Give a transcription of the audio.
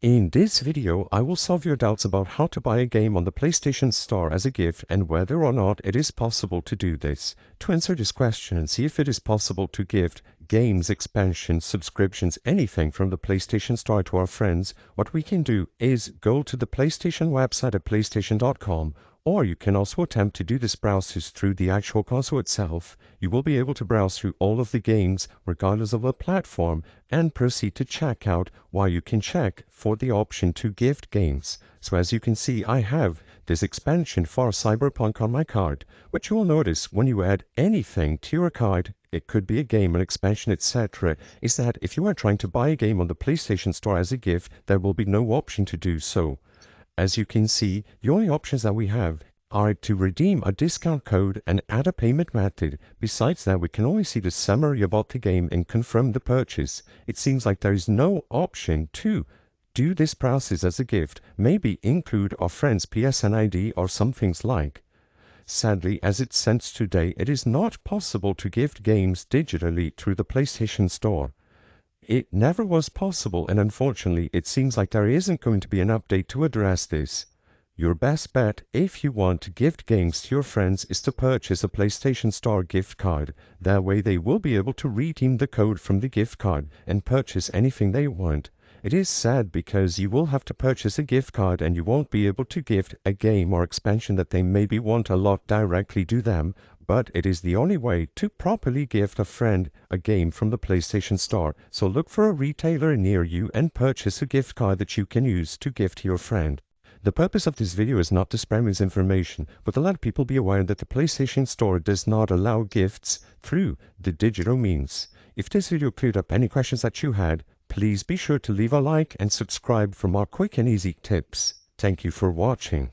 In this video, I will solve your doubts about how to buy a game on the PlayStation Store as a gift and whether or not it is possible to do this. To answer this question and see if it is possible to gift games, expansions, subscriptions, anything from the PlayStation Store to our friends, what we can do is go to the PlayStation website at playstation.com, or you can also attempt to do this browses through the actual console itself. You will be able to browse through all of the games, regardless of the platform, and proceed to checkout, while you can check for the option to gift games. So as you can see, I have this expansion for Cyberpunk on my card, which you will notice when you add anything to your card, it could be a game, an expansion, etc., is that if you are trying to buy a game on the PlayStation Store as a gift, there will be no option to do so. As you can see, the only options that we have are to redeem a discount code and add a payment method. Besides that, we can only see the summary about the game and confirm the purchase. It seems like there is no option to do this process as a gift, maybe include our friend's PSN ID or some things like. Sadly, as it stands today, it is not possible to gift games digitally through the PlayStation Store. It never was possible, and unfortunately, it seems like there isn't going to be an update to address this. Your best bet, if you want to gift games to your friends, is to purchase a PlayStation Store gift card. That way they will be able to redeem the code from the gift card and purchase anything they want. It is sad because you will have to purchase a gift card and you won't be able to gift a game or expansion that they maybe want a lot directly to them, but it is the only way to properly gift a friend a game from the PlayStation Store. So look for a retailer near you and purchase a gift card that you can use to gift your friend. The purpose of this video is not to spread misinformation, but to let people be aware that the PlayStation Store does not allow gifts through the digital means. If this video cleared up any questions that you had, please be sure to leave a like and subscribe for more quick and easy tips. Thank you for watching.